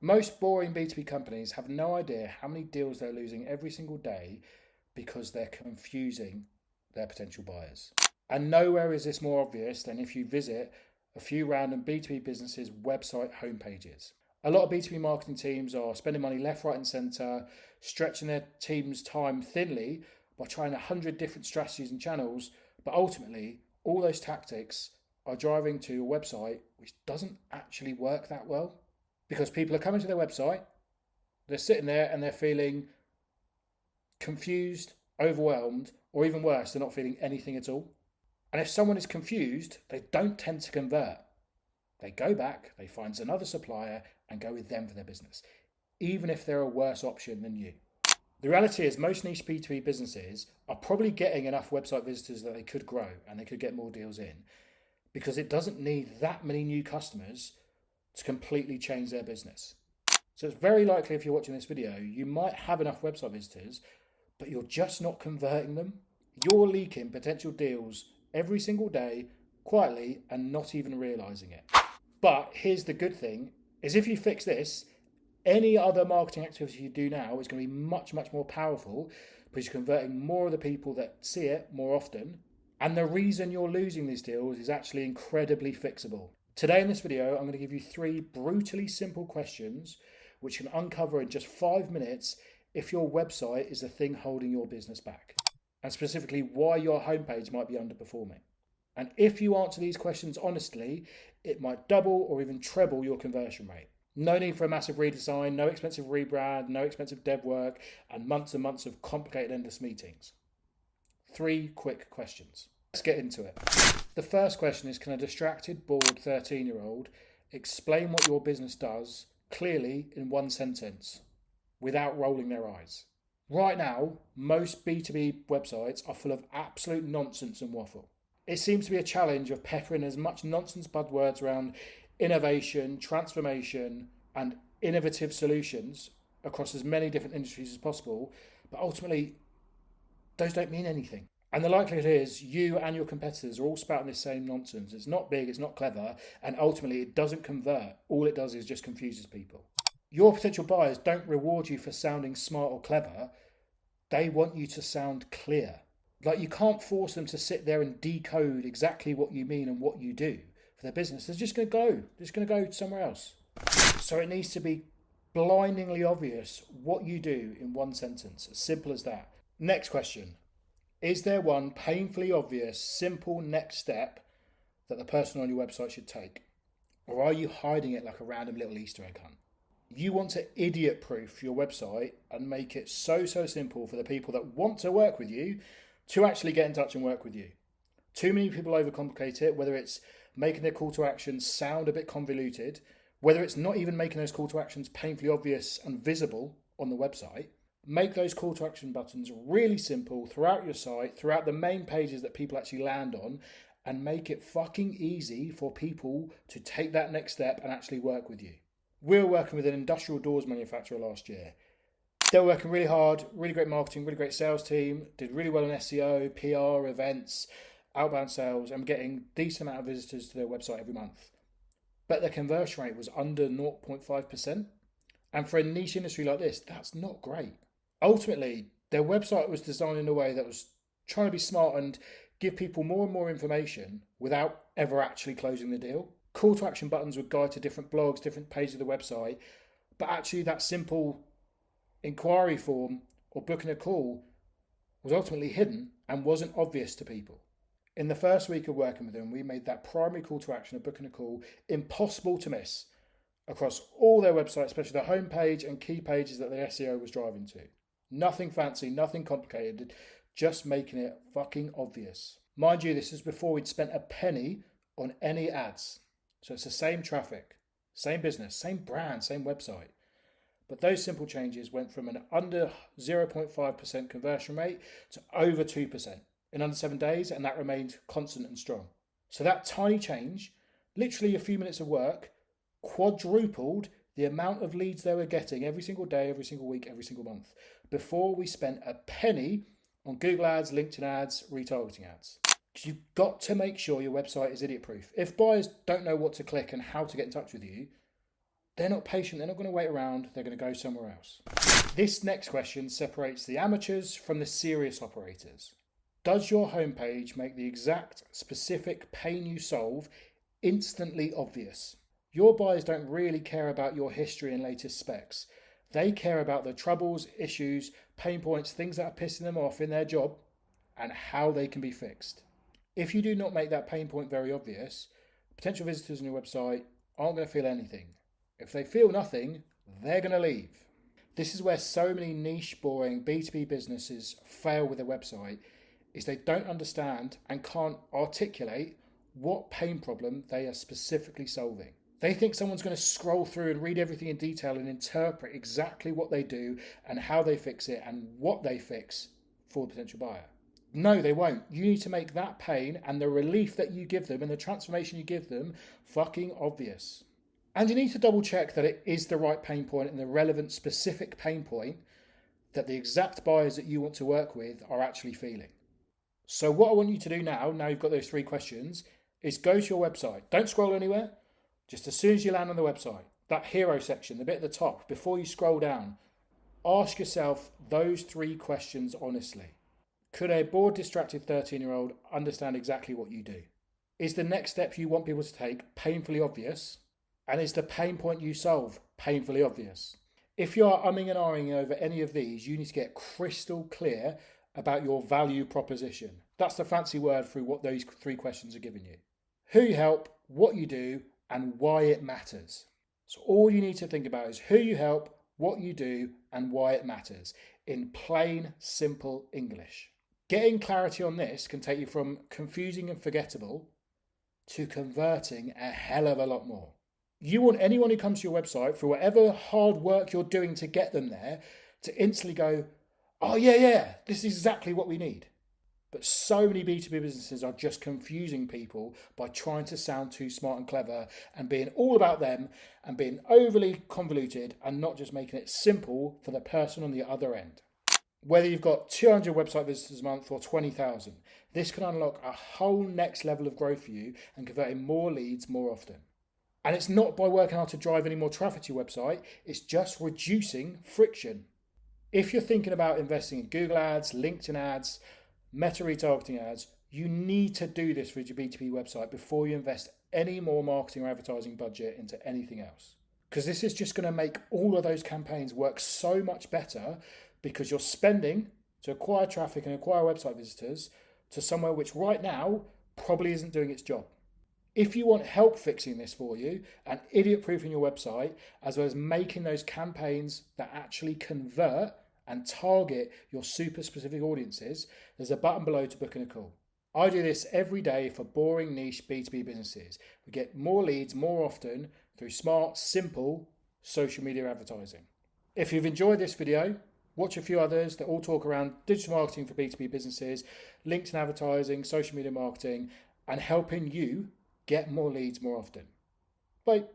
Most boring B2B companies have no idea how many deals they're losing every single day because they're confusing their potential buyers. And nowhere is this more obvious than if you visit a few random B2B businesses' website homepages. A lot of B2B marketing teams are spending money left, right, and centre, stretching their team's time thinly by trying 100 different strategies and channels, but ultimately, all those tactics are driving to a website which doesn't actually work that well. Because people are coming to their website, they're sitting there and they're feeling confused, overwhelmed, or even worse, they're not feeling anything at all. And if someone is confused, they don't tend to convert. They go back, they find another supplier and go with them for their business, even if they're a worse option than you. The reality is most niche B2B businesses are probably getting enough website visitors that they could grow and they could get more deals in, because it doesn't need that many new customers to completely change their business. So it's very likely if you're watching this video, you might have enough website visitors, but you're just not converting them. You're leaking potential deals every single day, quietly, and not even realizing it. But here's the good thing, is if you fix this, any other marketing activity you do now is going to be much, much more powerful because you're converting more of the people that see it more often. And the reason you're losing these deals is actually incredibly fixable. Today in this video, I'm going to give you 3 brutally simple questions which can uncover in just 5 minutes if your website is the thing holding your business back, and specifically why your homepage might be underperforming. And if you answer these questions honestly, it might double or even treble your conversion rate. No need for a massive redesign, no expensive rebrand, no expensive dev work, and months of complicated endless meetings. 3 quick questions. Let's get into it. The first question is, can a distracted, bored 13-year-old explain what your business does clearly in 1 sentence without rolling their eyes? Right now, most B2B websites are full of absolute nonsense and waffle. It seems to be a challenge of peppering as much nonsense buzzwords around innovation, transformation, and innovative solutions across as many different industries as possible, but ultimately, those don't mean anything. And the likelihood is you and your competitors are all spouting this same nonsense. It's not big, it's not clever, and ultimately it doesn't convert. All it does is just confuses people. Your potential buyers don't reward you for sounding smart or clever. They want you to sound clear. Like, you can't force them to sit there and decode exactly what you mean and what you do for their business. They're just going to go somewhere else. So it needs to be blindingly obvious what you do in 1 sentence. As simple as that. Next question. Is there one painfully obvious, simple next step that the person on your website should take? Or are you hiding it like a random little Easter egg hunt? You want to idiot-proof your website and make it so simple for the people that want to work with you to actually get in touch and work with you. Too many people overcomplicate it, whether it's making their call to actions sound a bit convoluted, whether it's not even making those call to actions painfully obvious and visible on the website. Make those call to action buttons really simple throughout your site, throughout the main pages that people actually land on, and make it fucking easy for people to take that next step and actually work with you. We were working with an industrial doors manufacturer last year. They were working really hard, really great marketing, really great sales team, did really well on SEO, PR, events, outbound sales, and getting a decent amount of visitors to their website every month. But their conversion rate was under 0.5%. And for a niche industry like this, that's not great. Ultimately, their website was designed in a way that was trying to be smart and give people more and more information without ever actually closing the deal. Call to action buttons would guide to different blogs, different pages of the website, but actually that simple inquiry form or booking a call was ultimately hidden and wasn't obvious to people. In the first week of working with them, we made that primary call to action of booking a call impossible to miss across all their websites, especially the homepage and key pages that their SEO was driving to. Nothing fancy, nothing complicated, just making it fucking obvious. Mind you, this is before we'd spent a penny on any ads. So it's the same traffic, same business, same brand, same website. But those simple changes went from an under 0.5% conversion rate to over 2% in under 7 days, and that remained constant and strong. So that tiny change, literally a few minutes of work, quadrupled the amount of leads they were getting every single day, every single week, every single month, before we spent a penny on Google ads, LinkedIn ads, retargeting ads. You've got to make sure your website is idiot proof. If buyers don't know what to click and how to get in touch with you, They're not patient, they're not going to wait around, they're going to go somewhere else. This next question separates the amateurs from the serious operators. Does your homepage make the exact specific pain you solve instantly obvious? Your buyers don't really care about your history and latest specs. They care about the troubles, issues, pain points, things that are pissing them off in their job and how they can be fixed. If you do not make that pain point very obvious, potential visitors on your website aren't going to feel anything. If they feel nothing, they're going to leave. This is where so many niche, boring B2B businesses fail with their website, is they don't understand and can't articulate what pain problem they are specifically solving. They think someone's going to scroll through and read everything in detail and interpret exactly what they do and how they fix it and what they fix for the potential buyer. No, they won't. You need to make that pain and the relief that you give them and the transformation you give them fucking obvious. And you need to double check that it is the right pain point and the relevant specific pain point that the exact buyers that you want to work with are actually feeling. So what I want you to do now you've got those 3 questions, is go to your website. Don't scroll anywhere. Just as soon as you land on the website, that hero section, the bit at the top, before you scroll down, ask yourself those 3 questions honestly. Could a bored, distracted 13-year-old understand exactly what you do? Is the next step you want people to take painfully obvious? And is the pain point you solve painfully obvious? If you are umming and ahhing over any of these, you need to get crystal clear about your value proposition. That's the fancy word for what those 3 questions are giving you. Who you help, what you do, and why it matters. So all you need to think about is who you help, what you do, and why it matters in plain, simple English. Getting clarity on this can take you from confusing and forgettable to converting a hell of a lot more. You want anyone who comes to your website, for whatever hard work you're doing to get them there, to instantly go, oh yeah, this is exactly what we need. But so many B2B businesses are just confusing people by trying to sound too smart and clever and being all about them and being overly convoluted and not just making it simple for the person on the other end. Whether you've got 200 website visitors a month or 20,000, this can unlock a whole next level of growth for you and converting more leads more often. And it's not by working hard to drive any more traffic to your website, it's just reducing friction. If you're thinking about investing in Google ads, LinkedIn ads, Meta retargeting ads, you need to do this with your B2B website before you invest any more marketing or advertising budget into anything else. Because this is just going to make all of those campaigns work so much better because you're spending to acquire traffic and acquire website visitors to somewhere which right now probably isn't doing its job. If you want help fixing this for you and idiot-proofing your website, as well as making those campaigns that actually convert and target your super specific audiences, there's a button below to book in a call. I do this every day for boring niche B2B businesses. We get more leads more often through smart, simple social media advertising. If you've enjoyed this video, watch a few others that all talk around digital marketing for B2B businesses, LinkedIn advertising, social media marketing, and helping you get more leads more often. Bye.